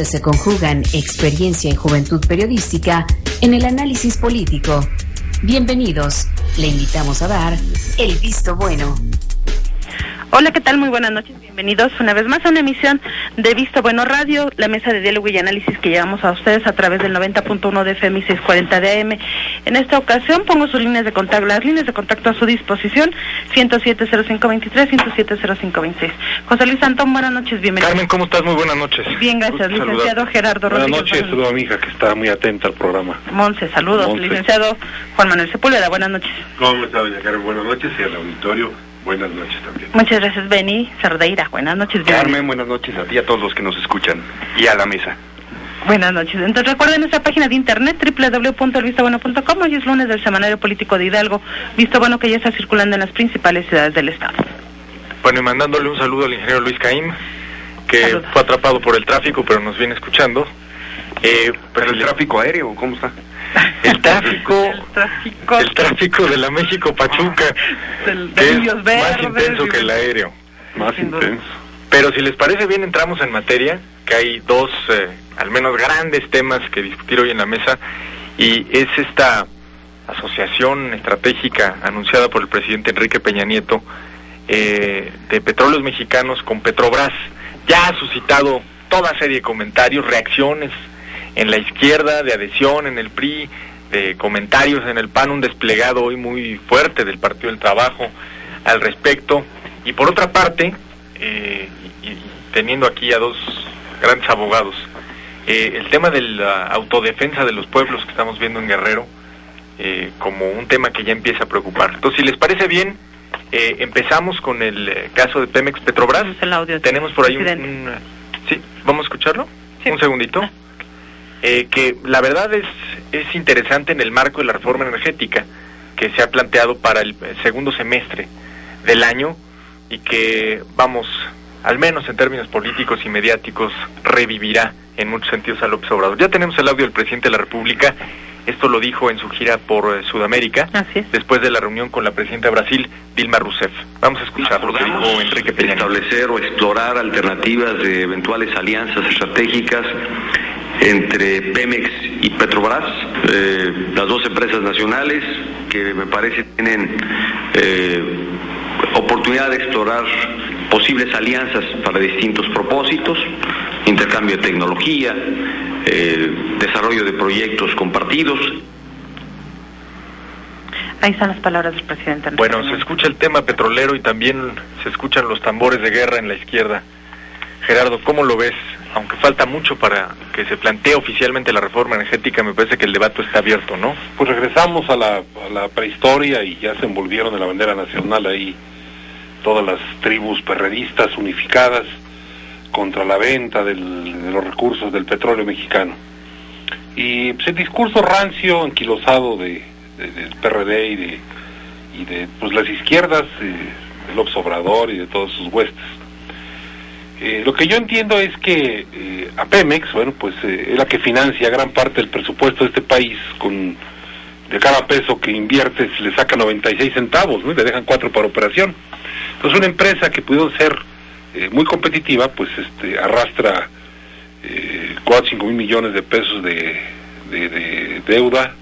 Se conjugan experiencia y juventud periodística en el análisis político. Bienvenidos, le invitamos a dar el visto bueno. Hola, ¿qué tal? Muy buenas noches, bienvenidos una vez más a una emisión de Visto Bueno Radio, la mesa de diálogo y análisis que llevamos a ustedes a través del 90.1 de FM y 640 de AM. En esta ocasión pongo sus líneas de contacto, las líneas de contacto a su disposición, 107-0523, 107-0526. José Luis Antón, buenas noches, bienvenido. Carmen, ¿cómo estás? Muy buenas noches. Bien, gracias, licenciado Gerardo Rodríguez. Buenas noches, saludo a mi hija que está muy atenta al programa. Monse, saludos. Monse. Licenciado Juan Manuel Sepúlveda, buenas noches. ¿Cómo está, doña Carmen? Buenas noches, y al auditorio, buenas noches también. Muchas gracias, Beni Cerdeira, buenas noches. Carmen, buenas noches a ti y a todos los que nos escuchan, y a la mesa. Buenas noches. Entonces recuerden nuestra página de internet www.elvistobueno.com. Hoy es lunes del Semanario Político de Hidalgo, Visto Bueno, que ya está circulando en las principales ciudades del estado. Bueno, y mandándole un saludo al ingeniero Luis Caín, que Saludos. fue atrapado por el tráfico, pero nos viene escuchando. ¿Pero el tráfico aéreo cómo está? El tráfico El tráfico de la México-Pachuca, de que es Indios más Verdes, intenso que el aéreo. Más Sin duda. intenso. Pero si les parece bien, entramos en materia, que hay dos, al menos grandes temas que discutir hoy en la mesa, y es esta asociación estratégica anunciada por el presidente Enrique Peña Nieto de Petróleos Mexicanos con Petrobras. Ya ha suscitado toda serie de comentarios, reacciones en la izquierda, de adhesión en el PRI, de comentarios en el PAN, un desplegado hoy muy fuerte del Partido del Trabajo al respecto. Y por otra parte, y teniendo aquí a dos grandes abogados, el tema de la autodefensa de los pueblos que estamos viendo en Guerrero, como un tema que ya empieza a preocupar. Entonces, si les parece bien, empezamos con el caso de Pemex Petrobras. El audio. Tenemos por ahí Presidente. ¿Sí? ¿Vamos a escucharlo? Sí. Un segundito. Que la verdad es interesante en el marco de la reforma energética que se ha planteado para el segundo semestre del año, y que, vamos, al menos en términos políticos y mediáticos, revivirá en muchos sentidos a López Obrador. Ya tenemos el audio del presidente de la República. Esto lo dijo en su gira por Sudamérica, Así es. después de la reunión con la presidenta de Brasil, Dilma Rousseff. Vamos a escuchar lo que dijo Enrique Peña Nieto. Establecer o explorar alternativas de eventuales alianzas estratégicas entre Pemex y Petrobras, las dos empresas nacionales que me parece tienen oportunidad de explorar posibles alianzas para distintos propósitos, intercambio de tecnología, desarrollo de proyectos compartidos. Ahí están las palabras del presidente. Bueno, se escucha el tema petrolero y también se escuchan los tambores de guerra en la izquierda. Gerardo, ¿cómo lo ves? Aunque falta mucho para que se plantee oficialmente la reforma energética, me parece que el debate está abierto, ¿no? Pues regresamos a la prehistoria y ya se envolvieron en la bandera nacional ahí todas las tribus perredistas unificadas contra la venta de los recursos del petróleo mexicano. Y pues, el discurso rancio, anquilosado del PRD y de pues, las izquierdas, de López Obrador y de todos sus huestes. Lo que yo entiendo es que a Pemex, bueno, pues es la que financia gran parte del presupuesto de este país. De cada peso que invierte se le saca 96 centavos, ¿no? Y le dejan 4 para operación. Entonces una empresa que pudo ser muy competitiva, pues arrastra 4-5 mil millones de pesos de deuda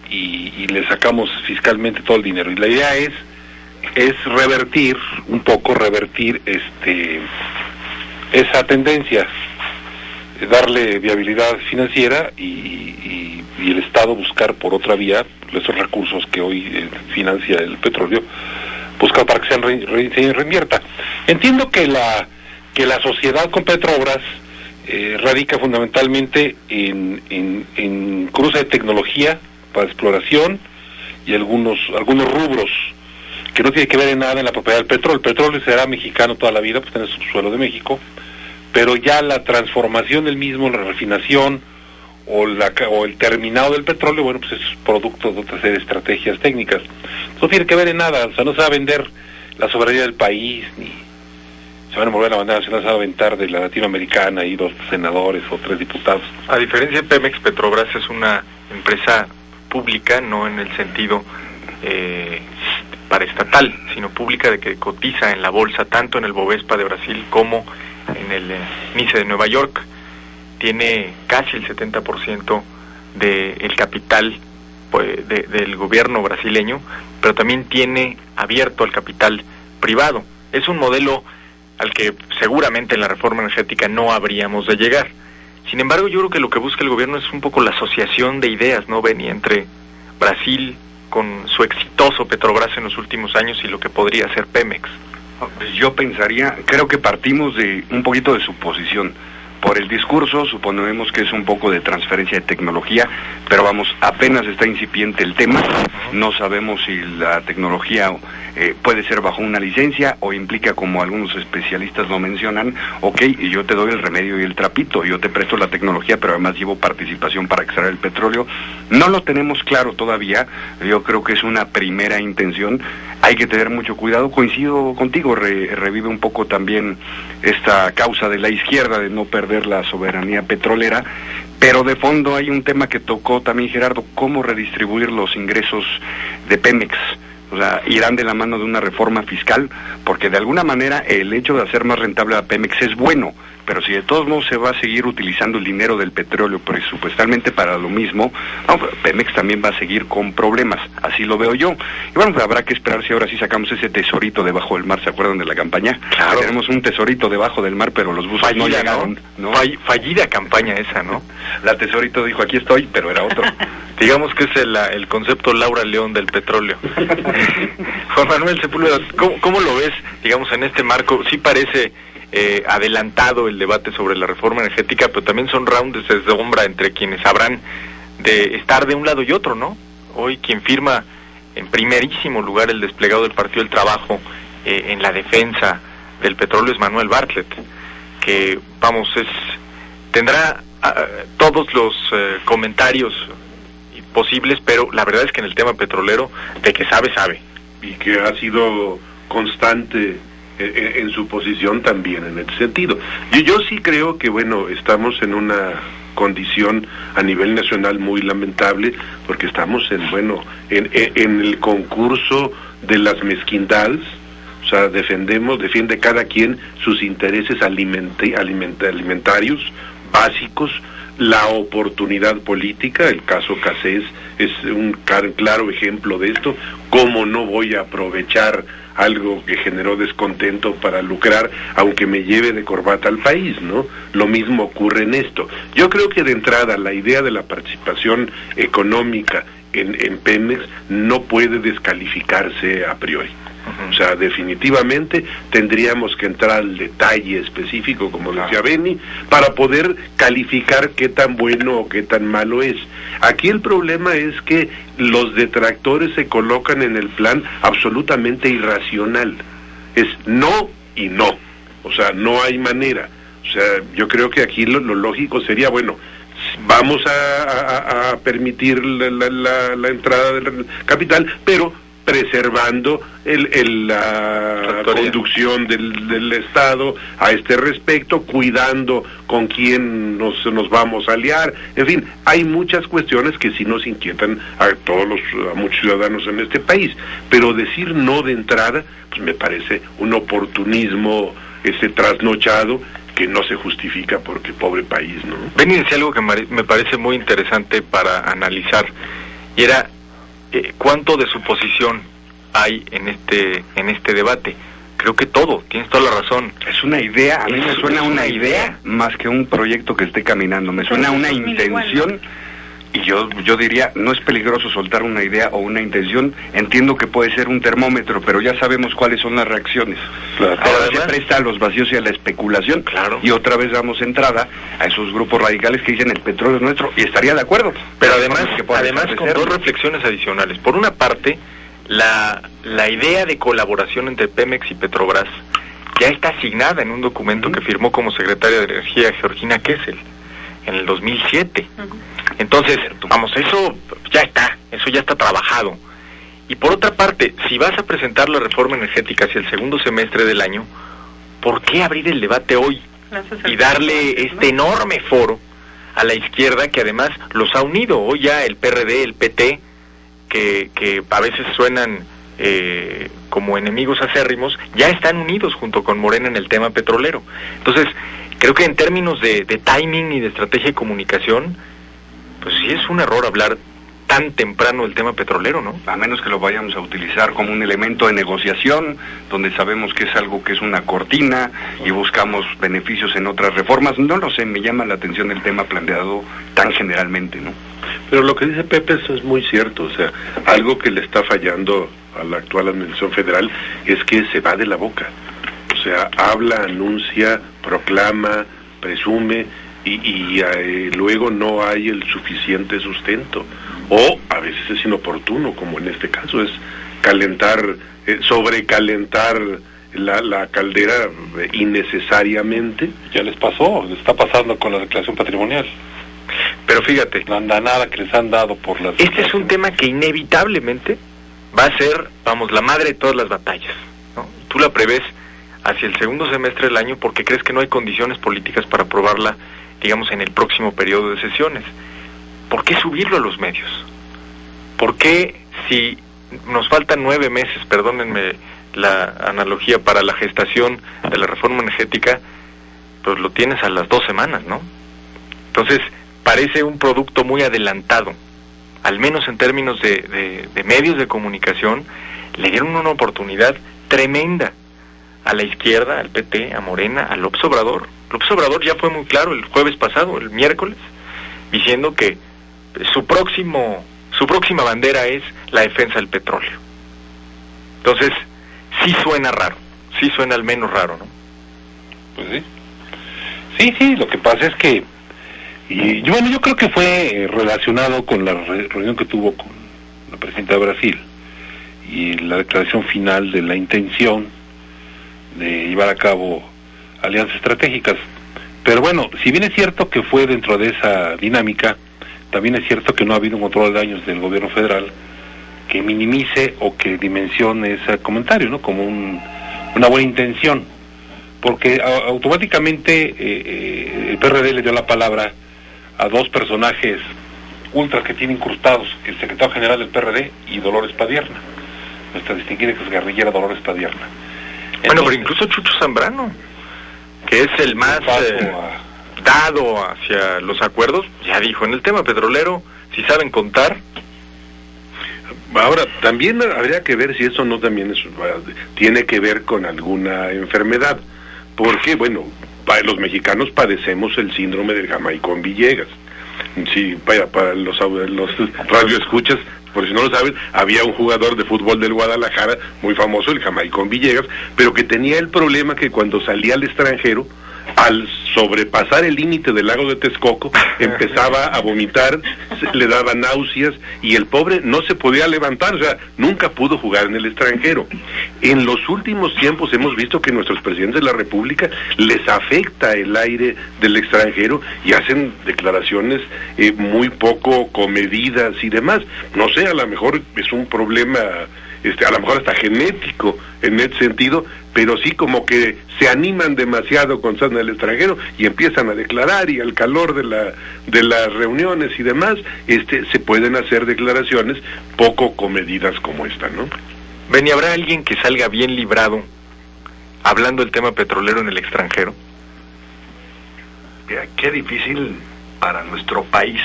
y le sacamos fiscalmente todo el dinero. Y la idea es revertir esa tendencia, darle viabilidad financiera y el Estado buscar por otra vía esos recursos que hoy financia el petróleo, buscar para que se reinvierta. Entiendo que la sociedad con Petrobras radica fundamentalmente en cruce de tecnología para exploración y algunos rubros que no tiene que ver en nada en la propiedad del petróleo. El petróleo será mexicano toda la vida, pues tiene subsuelo de México, pero ya la transformación del mismo, la refinación o el terminado del petróleo, bueno, pues es producto de otra serie de estrategias técnicas. No tiene que ver en nada, o sea, no se va a vender la soberanía del país, ni se van a mover la bandera nacional, se va a aventar de la latinoamericana y 2 senadores o 3 diputados. A diferencia de Pemex, Petrobras es una empresa pública, no en el sentido paraestatal, sino pública, de que cotiza en la bolsa, tanto en el Bovespa de Brasil como en el NYSE de Nueva York. tiene casi el 70% del capital pues, del gobierno brasileño, pero también tiene abierto al capital privado. Es un modelo al que seguramente en la reforma energética no habríamos de llegar. Sin embargo, yo creo que lo que busca el gobierno es un poco la asociación de ideas, ¿no, Benny?, entre Brasil con su exitoso Petrobras en los últimos años y lo que podría ser Pemex. Yo pensaría, creo que partimos de un poquito de suposición. Por el discurso suponemos que es un poco de transferencia de tecnología, pero vamos, apenas está incipiente el tema, no sabemos si la tecnología puede ser bajo una licencia o implica, como algunos especialistas lo mencionan, ok, y yo te doy el remedio y el trapito, yo te presto la tecnología, pero además llevo participación para extraer el petróleo. No lo tenemos claro todavía, yo creo que es una primera intención, hay que tener mucho cuidado, coincido contigo, revive un poco también esta causa de la izquierda de no perder la soberanía petrolera, pero de fondo hay un tema que tocó también Gerardo, cómo redistribuir los ingresos de Pemex. O sea, irán de la mano de una reforma fiscal, porque de alguna manera el hecho de hacer más rentable a Pemex es bueno, pero si de todos modos se va a seguir utilizando el dinero del petróleo presupuestalmente para lo mismo, no, Pemex también va a seguir con problemas, así lo veo yo. Y bueno, pues habrá que esperar si ahora sí sacamos ese tesorito debajo del mar, ¿se acuerdan de la campaña? Claro. Tenemos un tesorito debajo del mar, pero los buzos fallida, no llegaron, ¿no? Fallida campaña esa, ¿no? La tesorito dijo, aquí estoy, pero era otro. Digamos que es el concepto Laura León del petróleo. Juan Manuel Sepúlveda, ¿cómo lo ves, digamos, en este marco? Sí parece adelantado el debate sobre la reforma energética, pero también son rounds de sombra entre quienes habrán de estar de un lado y otro, ¿no? Hoy quien firma en primerísimo lugar el desplegado del Partido del Trabajo en la defensa del petróleo es Manuel Bartlett, que, vamos, tendrá todos los comentarios posibles, pero la verdad es que en el tema petrolero, de que sabe. Y que ha sido constante en su posición también en ese sentido. Yo sí creo que, bueno, estamos en una condición a nivel nacional muy lamentable, porque estamos en el concurso de las mezquindades. O sea, defiende cada quien sus intereses alimentarios básicos, la oportunidad política. El caso Cassés es un claro ejemplo de esto. ¿Cómo no voy a aprovechar algo que generó descontento para lucrar, aunque me lleve de corbata al país, ¿no? Lo mismo ocurre en esto. Yo creo que de entrada la idea de la participación económica en Pemex no puede descalificarse a priori. O sea, definitivamente tendríamos que entrar al detalle específico, como decía Benny, para poder calificar qué tan bueno o qué tan malo es. Aquí el problema es que los detractores se colocan en el plan absolutamente irracional. Es no y no. O sea, no hay manera. O sea, yo creo que aquí lo lógico sería, bueno, vamos a permitir la entrada del capital, pero preservando la conducción del Estado a este respecto, cuidando con quién nos vamos a aliar. En fin, hay muchas cuestiones que sí nos inquietan a muchos ciudadanos en este país, pero decir no de entrada, pues me parece un oportunismo trasnochado que no se justifica, porque pobre país, ¿no? Benny decía algo que me parece muy interesante para analizar, y era ¿cuánto de suposición hay en este debate? Creo que todo, tienes toda la razón. Es una idea, a mí me suena una idea más que un proyecto que esté caminando, me suena una intención, y yo diría, no es peligroso soltar una idea o una intención. Entiendo que puede ser un termómetro, pero ya sabemos cuáles son las reacciones. Claro. Ahora se presta a los vacíos y a la especulación. Claro. Y otra vez damos entrada a esos grupos radicales que dicen el petróleo es nuestro, y estaría de acuerdo. Pero además con dos reflexiones adicionales. Por una parte, la idea de colaboración entre Pemex y Petrobras ya está asignada en un documento que firmó como secretaria de Energía Georgina Kessel en el 2007. Entonces, vamos, eso ya está trabajado. Y por otra parte, si vas a presentar la reforma energética hacia el segundo semestre del año, ¿por qué abrir el debate hoy y darle este enorme foro a la izquierda, que además los ha unido? Hoy ya el PRD, el PT, que a veces suenan como enemigos acérrimos, ya están unidos junto con Morena en el tema petrolero. Entonces, creo que en términos de timing y de estrategia de comunicación, pues sí es un error hablar tan temprano del tema petrolero, ¿no? A menos que lo vayamos a utilizar como un elemento de negociación, donde sabemos que es algo que es una cortina y buscamos beneficios en otras reformas. No lo sé, me llama la atención el tema planteado tan generalmente, ¿no? Pero lo que dice Pepe eso es muy cierto, o sea, algo que le está fallando a la actual administración federal es que se va de la boca. O sea, habla, anuncia, proclama, presume y luego no hay el suficiente sustento. O a veces es inoportuno, como en este caso, es calentar, sobrecalentar la caldera innecesariamente. Ya les pasó, les está pasando con la declaración patrimonial. Pero fíjate, La andanada que les han dado por las... este es un tema que inevitablemente va a ser, vamos, la madre de todas las batallas, ¿no? Tú la prevés hacia el segundo semestre del año porque crees que no hay condiciones políticas para aprobarla, digamos, en el próximo periodo de sesiones. ¿Por qué subirlo a los medios? ¿Por qué, si nos faltan 9 meses, perdónenme la analogía, para la gestación de la reforma energética, pues lo tienes a las 2 semanas, ¿no? Entonces, parece un producto muy adelantado, al menos en términos de medios de comunicación. Le dieron una oportunidad tremenda a la izquierda, al PT, a Morena, a López Obrador. López Obrador ya fue muy claro el jueves pasado, el miércoles, diciendo que su próxima bandera es la defensa del petróleo. Entonces, sí suena raro, sí suena al menos raro, ¿no? Pues sí. Sí, lo que pasa es que, yo creo que fue relacionado con la reunión que tuvo con la presidenta de Brasil y la declaración final de la intención de llevar a cabo alianzas estratégicas. Pero bueno, si bien es cierto que fue dentro de esa dinámica, también es cierto que no ha habido un control de daños del gobierno federal que minimice o que dimensione ese comentario, ¿no? Como una buena intención, porque automáticamente el PRD le dio la palabra a 2 personajes ultras que tiene incrustados, el secretario general del PRD y Dolores Padierna, nuestra distinguida guerrillera Dolores Padierna. Bueno, pero incluso Chucho Zambrano, que es el más dado hacia los acuerdos, ya dijo, en el tema petrolero, si saben contar. Ahora, también habría que ver si eso no también tiene que ver con alguna enfermedad, porque, bueno, los mexicanos padecemos el síndrome del Jamaicón Villegas. Sí, para los radioescuchas, por si no lo saben, había un jugador de fútbol del Guadalajara, muy famoso, el Jamaicón Villegas, pero que tenía el problema que cuando salía al extranjero, al sobrepasar el límite del lago de Texcoco, empezaba a vomitar, le daba náuseas y el pobre no se podía levantar, o sea, nunca pudo jugar en el extranjero. En los últimos tiempos hemos visto que nuestros presidentes de la República les afecta el aire del extranjero y hacen declaraciones muy poco comedidas y demás. No sé, a lo mejor es un problema, a lo mejor hasta genético en ese sentido, pero sí como que se animan demasiado cuando están en el extranjero y empiezan a declarar, y al calor de las reuniones y demás, se pueden hacer declaraciones poco comedidas como esta, ¿no? Benny, ¿habrá alguien que salga bien librado hablando del tema petrolero en el extranjero? Mira, qué difícil para nuestro país.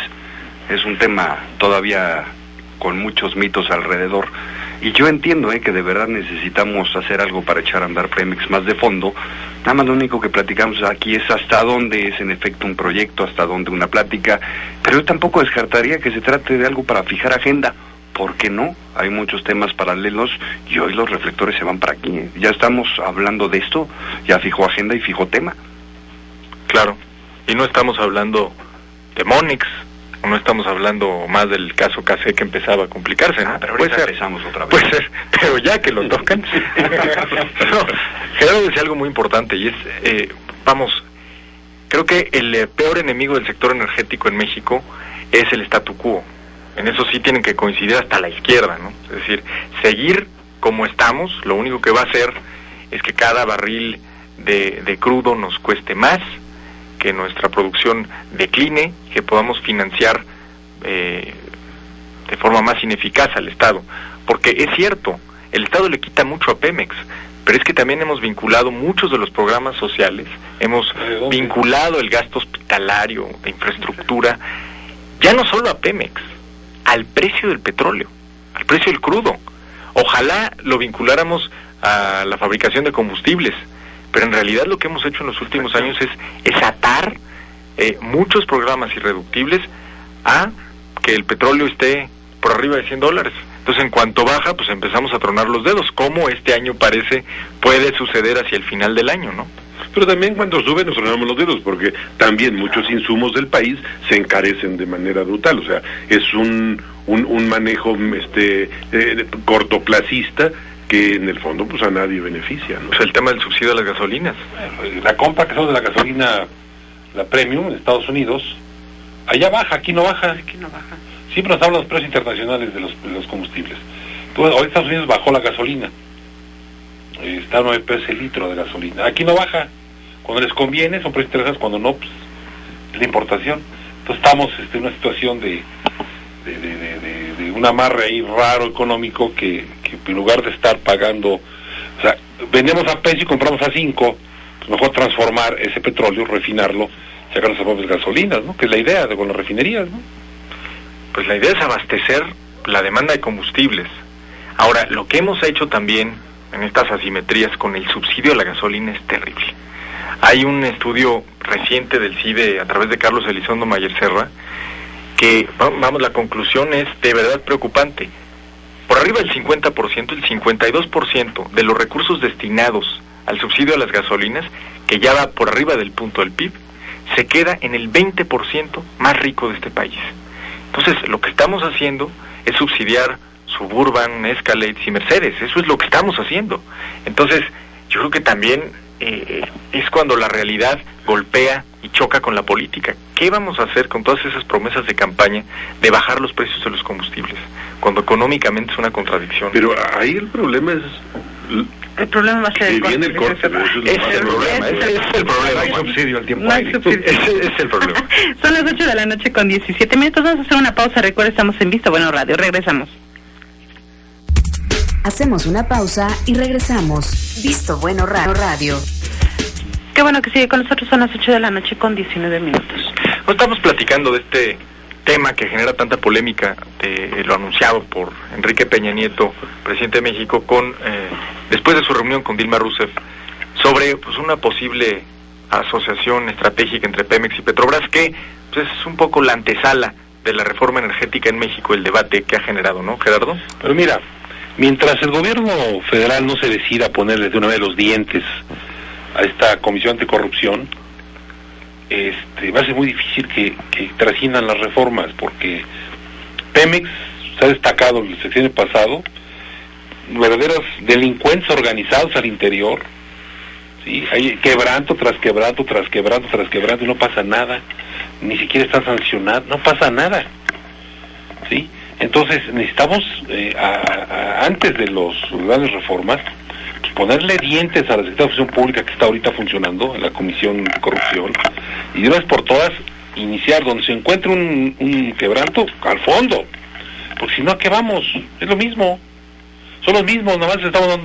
Es un tema todavía con muchos mitos alrededor. Y yo entiendo que de verdad necesitamos hacer algo para echar a andar Pemex más de fondo. Nada más lo único que platicamos aquí es hasta dónde es en efecto un proyecto, hasta dónde una plática. Pero yo tampoco descartaría que se trate de algo para fijar agenda. ¿Por qué no? Hay muchos temas paralelos y hoy los reflectores se van para aquí. Ya estamos hablando de esto, ya fijó agenda y fijó tema. Claro, y no estamos hablando de Monex, no estamos hablando más del caso Casé, que empezaba a complicarse, ¿no? Pero ahorita empezamos otra vez. Puede ser, pero ya que lo tocan. No, Gerardo decía algo muy importante y es, creo que el peor enemigo del sector energético en México es el statu quo. En eso sí tienen que coincidir hasta la izquierda, ¿no? Es decir, seguir como estamos, lo único que va a hacer es que cada barril de crudo nos cueste más, que nuestra producción decline, que podamos financiar de forma más ineficaz al Estado. Porque es cierto, el Estado le quita mucho a Pemex, pero es que también hemos vinculado muchos de los programas sociales, hemos vinculado el gasto hospitalario, de infraestructura, ya no solo a Pemex, al precio del petróleo, al precio del crudo. Ojalá lo vinculáramos a la fabricación de combustibles, pero en realidad lo que hemos hecho en los últimos años es atar muchos programas irreductibles a que el petróleo esté por arriba de $100. Entonces, en cuanto baja, pues empezamos a tronar los dedos, como este año puede suceder hacia el final del año, ¿no? Pero también cuando sube nos tronamos los dedos, porque también muchos insumos del país se encarecen de manera brutal. O sea, es un manejo cortoplacista que en el fondo pues a nadie beneficia, ¿no? Pues el tema del subsidio a las gasolinas. La compra que hacemos de la gasolina, la premium en Estados Unidos, allá baja, aquí no baja. Aquí no baja. Siempre nos hablan los precios internacionales de los combustibles. Entonces, hoy Estados Unidos bajó la gasolina. Está a 9 pesos el litro de gasolina. Aquí no baja. Cuando les conviene son precios interesantes, cuando no, pues es la importación. Entonces estamos en una situación de un amarre ahí raro económico que en lugar de estar pagando, o sea, vendemos a peso y compramos a 5, pues mejor transformar ese petróleo, refinarlo, sacar las propias gasolinas, ¿no? Que es la idea con las refinerías, ¿no? Pues la idea es abastecer la demanda de combustibles. Ahora, lo que hemos hecho también en estas asimetrías con el subsidio a la gasolina es terrible. Hay un estudio reciente del CIDE a través de Carlos Elizondo Mayer Serra que, vamos, la conclusión es de verdad preocupante. Por arriba del 50%, el 52% de los recursos destinados al subsidio a las gasolinas, que ya va por arriba del punto del PIB, se queda en el 20% más rico de este país. Entonces, lo que estamos haciendo es subsidiar Suburban, Escalade y Mercedes. Eso es lo que estamos haciendo. Entonces, yo creo que también es cuando la realidad golpea y choca con la política. ¿Qué vamos a hacer con todas esas promesas de campaña de bajar los precios de los combustibles, cuando económicamente es una contradicción? Pero ahí el problema es... El problema va a ser viene el corte. Ese es el problema. No hay subsidio al tiempo. No hay subsidio. Ese es el problema. Son las 8 de la noche con 17 minutos. Vamos a hacer una pausa. Recuerda, estamos en Visto Bueno Radio. Regresamos. Hacemos una pausa y regresamos. Visto Bueno Radio. Qué bueno que sigue con nosotros. Son las 8 de la noche con 19 minutos. No estamos platicando de este tema que genera tanta polémica, de lo anunciado por Enrique Peña Nieto, presidente de México, después de su reunión con Dilma Rousseff, sobre pues una posible asociación estratégica entre Pemex y Petrobras, que pues, es un poco la antesala de la reforma energética en México, el debate que ha generado, ¿no, Gerardo? Pero mira, mientras el gobierno federal no se decida a ponerle de una vez los dientes a esta comisión anticorrupción, va a ser muy difícil que trasciendan las reformas, porque Pemex se ha destacado el sexenio pasado, verdaderos delincuentes organizados al interior, ¿sí? Hay quebranto tras quebranto tras quebranto tras quebranto y no pasa nada, ni siquiera están sancionados, no pasa nada, ¿sí? Entonces necesitamos, antes de las grandes reformas, ponerle dientes a la Secretaría de Función Pública que está ahorita funcionando, en la Comisión de Corrupción, y de una vez por todas iniciar donde se encuentre un quebranto al fondo, porque si no, ¿a qué vamos? Es lo mismo, son los mismos, nada más estamos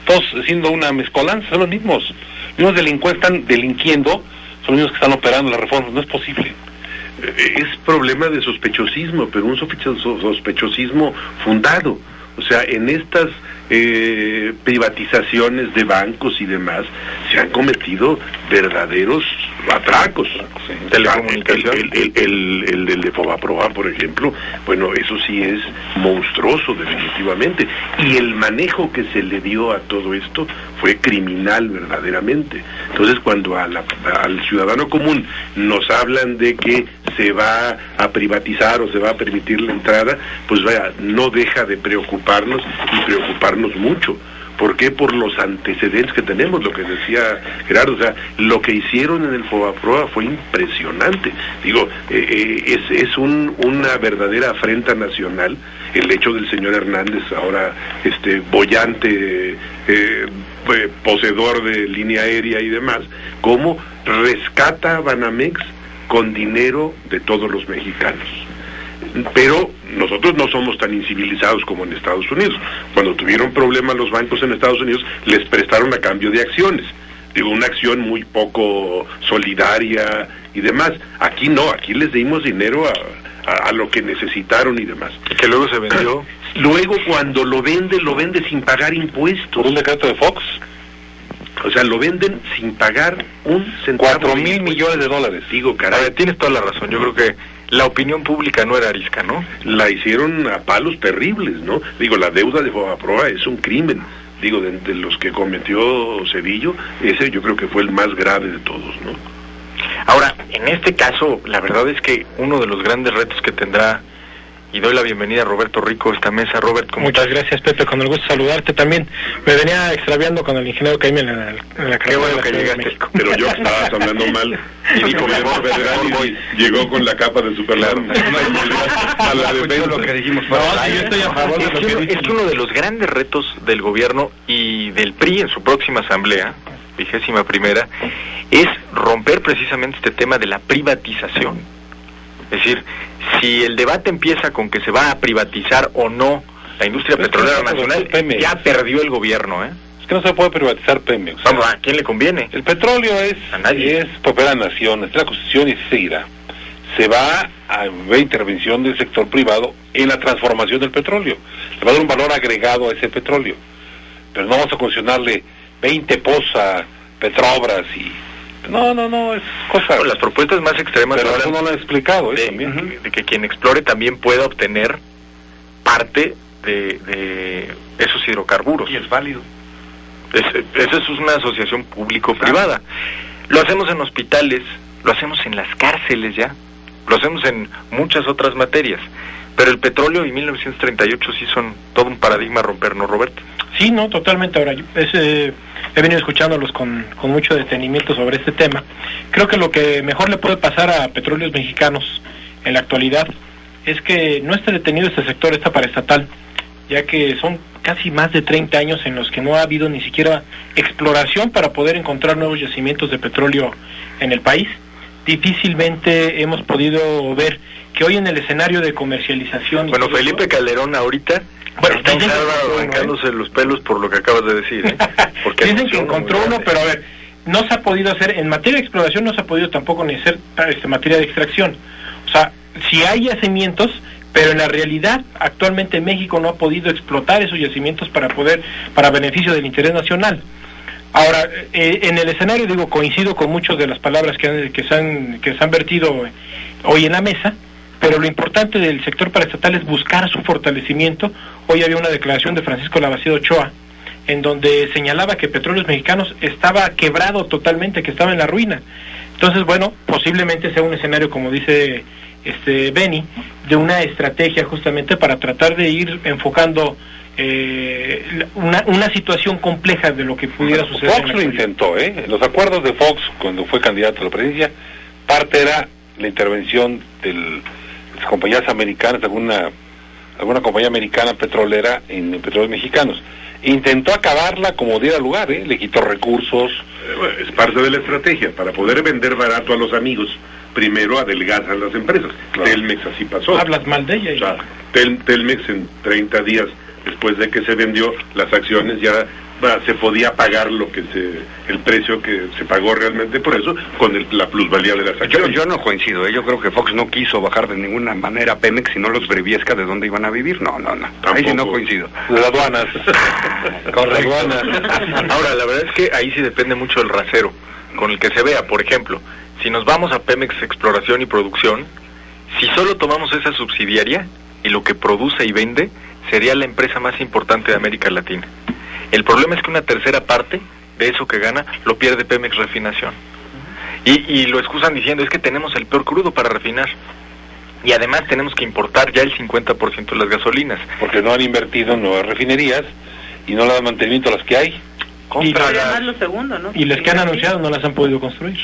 todos haciendo una mezcolanza, son los mismos delincuentes están delinquiendo, son los mismos que están operando las reformas, no es posible. Es problema de sospechosismo, pero un sospechosismo fundado. O sea, en estas privatizaciones de bancos y demás se han cometido verdaderos atracos. Telecomunicación. El de Fobaproa, por ejemplo, bueno, eso sí es monstruoso definitivamente, y el manejo que se le dio a todo esto fue criminal verdaderamente. Entonces, cuando al ciudadano común nos hablan de que se va a privatizar o se va a permitir la entrada, pues vaya, no deja de preocuparnos y preocuparnos mucho. ¿Por qué? Por los antecedentes que tenemos, lo que decía Gerardo, o sea, lo que hicieron en el Fobaproa fue impresionante. Digo, es una verdadera afrenta nacional el hecho del señor Hernández, ahora boyante, poseedor de línea aérea y demás, cómo rescata a Banamex con dinero de todos los mexicanos. Pero nosotros no somos tan incivilizados como en Estados Unidos. Cuando tuvieron problemas los bancos en Estados Unidos, les prestaron a cambio de acciones. Digo, una acción muy poco solidaria y demás. Aquí no, aquí les dimos dinero a lo que necesitaron y demás. Y que luego se vendió. Luego cuando lo vende sin pagar impuestos. Por un decreto de Fox. O sea, lo venden sin pagar un centavo. 4,000 millones de dólares. Digo, caray. Tienes toda la razón. Yo creo que la opinión pública no era arisca, ¿no? La hicieron a palos terribles, ¿no? Digo, la deuda de Fobaproa es un crimen. Digo, de los que cometió Cedillo, ese yo creo que fue el más grave de todos, ¿no? Ahora, en este caso, la verdad es que uno de los grandes retos que tendrá, y doy la bienvenida a Roberto Rico a esta mesa. Robert, ¿cómo Muchas estás? gracias, Pepe, con el gusto de saludarte también. Me venía extraviando con el ingeniero Caime en la Qué bueno que Ciudad de llegaste. México. Pero yo estabas hablando mal. Y dijo mejor federal y llegó con la capa de Superman. A la defensa. Lo que dijimos No, sí, yo estoy a favor de lo que Es dice. que uno de los grandes retos del gobierno y del PRI en su próxima asamblea, 21ª, es romper precisamente este tema de la privatización. Es decir, si el debate empieza con que se va a privatizar o no la industria petrolera nacional, ya perdió el gobierno, ¿eh? Es que no se puede privatizar Pemex. Vamos, ¿a quién le conviene? El petróleo A nadie. es propiedad de la nación, es la Constitución y así seguirá. Se va a ver intervención del sector privado en la transformación del petróleo. Le va a dar un valor agregado a ese petróleo. Pero no vamos a concesionarle 20 pozas, Petrobras y... No, es cosa... Bueno, las propuestas más extremas Pero eso hablan no lo han explicado, de que quien explore también pueda obtener parte de esos hidrocarburos. Y es válido. Esa es una asociación público-privada. Lo hacemos en hospitales, lo hacemos en las cárceles ya, lo hacemos en muchas otras materias. Pero el petróleo y 1938 sí son todo un paradigma a romper, ¿no, Roberto? Sí, no, totalmente. Ahora, he venido escuchándolos con mucho detenimiento sobre este tema. Creo que lo que mejor le puede pasar a Petróleos Mexicanos en la actualidad es que no esté detenido este sector, esta paraestatal, ya que son casi más de 30 años en los que no ha habido ni siquiera exploración para poder encontrar nuevos yacimientos de petróleo en el país. Difícilmente hemos podido ver que hoy en el escenario de comercialización... Bueno, Felipe Calderón ahorita está en Harvard arrancándose los pelos por lo que acabas de decir, ¿eh? Porque dicen que encontró uno, pero a ver, no se ha podido hacer, en materia de exploración no se ha podido tampoco ni hacer materia de extracción. O sea, si hay yacimientos, pero en la realidad actualmente México no ha podido explotar esos yacimientos para beneficio del interés nacional. Ahora, en el escenario, digo, coincido con muchas de las palabras que se han vertido hoy en la mesa, pero lo importante del sector paraestatal es buscar su fortalecimiento. Hoy había una declaración de Francisco Labaceda Ochoa, en donde señalaba que Petróleos Mexicanos estaba quebrado totalmente, que estaba en la ruina. Entonces, bueno, posiblemente sea un escenario, como dice Beni, de una estrategia justamente para tratar de ir enfocando una situación compleja de lo que pudiera suceder. Fox lo intentó, En los acuerdos de Fox, cuando fue candidato a la presidencia, parte era la intervención de las compañías americanas, alguna compañía americana petrolera en Petróleos Mexicanos. Intentó acabarla como diera lugar, le quitó recursos. Es parte de la estrategia, para poder vender barato a los amigos, primero adelgazan las empresas. Claro. Telmex así pasó. Hablas mal de ella. O sea, Telmex en 30 días después de que se vendió las acciones ya se podía pagar el precio que se pagó realmente por eso con la plusvalía de las acciones. Yo no coincido, yo creo que Fox no quiso bajar de ninguna manera a Pemex y no los breviesca de dónde iban a vivir. No. Ahí sí no coincido. De las aduanas. Correcto. Ahora, la verdad es que ahí sí depende mucho del rasero con el que se vea. Por ejemplo, si nos vamos a Pemex Exploración y Producción, si solo tomamos esa subsidiaria y lo que produce y vende, sería la empresa más importante de América Latina. El problema es que una tercera parte de eso que gana lo pierde Pemex Refinación. Y lo excusan diciendo, es que tenemos el peor crudo para refinar. Y además tenemos que importar ya el 50% de las gasolinas. Porque no han invertido en nuevas refinerías y no le dan mantenimiento a las que hay. Y las que han anunciado no las han podido construir.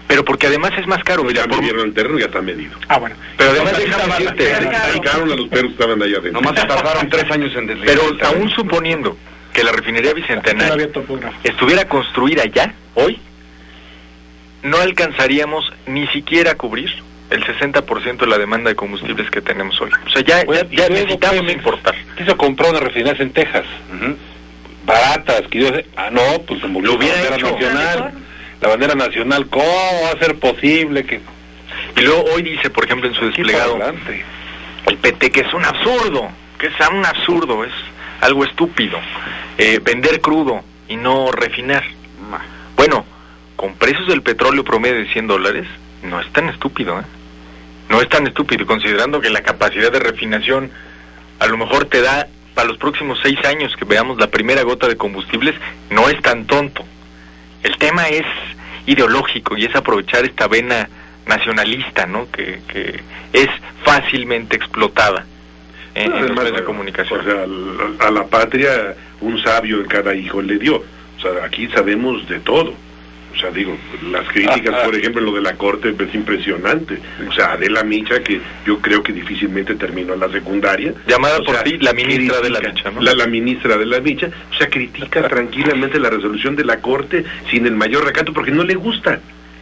Pero porque además es más caro. Ya midieron el terreno, ya está medido. Bueno. Pero además déjame decirte, dedicaron a los perros que estaban allá adentro. Nomás se tardaron 3 años en desligar. Pero aún suponiendo que la refinería Bicentenario estuviera construida ya, hoy, no alcanzaríamos ni siquiera a cubrir el 60% de la demanda de combustibles que tenemos hoy. O sea, ya necesitamos importar. Quiso comprar unas refinerías en Texas, baratas, que yo sé, pues se movió la bandera nacional. La bandera nacional, ¿cómo va a ser posible que...? Y luego hoy dice, por ejemplo, en su desplegado, el PT, que es un absurdo, es algo estúpido, vender crudo y no refinar. Bueno, con precios del petróleo promedio de $100, no es tan estúpido, No es tan estúpido, considerando que la capacidad de refinación a lo mejor te da, para los próximos 6 años que veamos la primera gota de combustibles, no es tan tonto. El tema es ideológico y es aprovechar esta vena nacionalista, ¿no? Que es fácilmente explotada en los medios de comunicación. O sea, a la patria un sabio en cada hijo le dio. O sea, aquí sabemos de todo. O sea, digo, las críticas, por ejemplo, lo de la Corte es impresionante. O sea, Adela Micha, que yo creo que difícilmente terminó la secundaria. Llamada por ti la ministra de la Micha, ¿no? La ministra de la Micha, o sea, critica tranquilamente la resolución de la Corte sin el mayor recato porque no le gusta.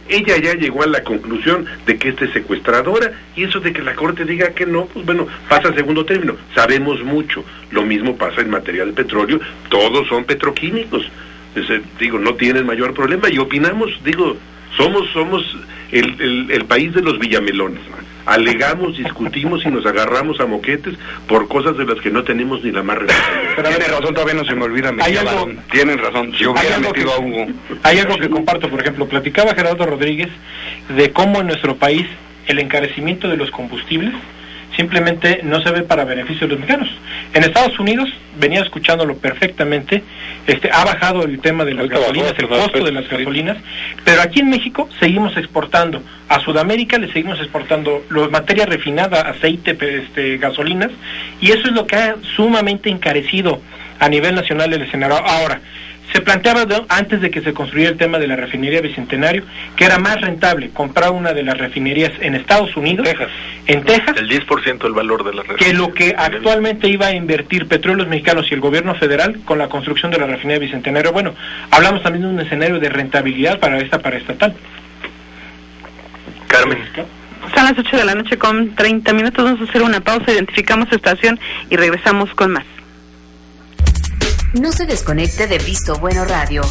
Ella ya llegó a la conclusión de que esta es secuestradora, y eso de que la Corte diga que no, pues bueno, pasa a segundo término. Sabemos mucho. Lo mismo pasa en materia de petróleo, todos son petroquímicos. Digo, no tienen mayor problema y opinamos, digo, somos el país de los villamelones. Alegamos, discutimos y nos agarramos a moquetes por cosas de las que no tenemos ni la más responsabilidad. Tiene razón, todavía no se me olvida. Tienen razón, yo hubiera metido a Hugo. Hay algo que comparto, por ejemplo, platicaba Gerardo Rodríguez de cómo en nuestro país el encarecimiento de los combustibles simplemente no se ve para beneficio de los mexicanos. En Estados Unidos, venía escuchándolo perfectamente, ha bajado el tema de las gasolinas, el costo de las gasolinas, pero aquí en México seguimos exportando, a Sudamérica le seguimos exportando materia refinada, aceite, gasolinas, y eso es lo que ha sumamente encarecido a nivel nacional el escenario. Ahora, se planteaba antes de que se construyera el tema de la refinería Bicentenario que era más rentable comprar una de las refinerías en Estados Unidos, en Texas, el 10% del valor de la refinería, que lo que actualmente iba a invertir Petróleos Mexicanos y el gobierno federal con la construcción de la refinería Bicentenario. Bueno, hablamos también de un escenario de rentabilidad para esta paraestatal. Carmen. Son las 8 de la noche con 30 minutos, vamos a hacer una pausa, identificamos estación y regresamos con más. No se desconecte de Visto Bueno Radio.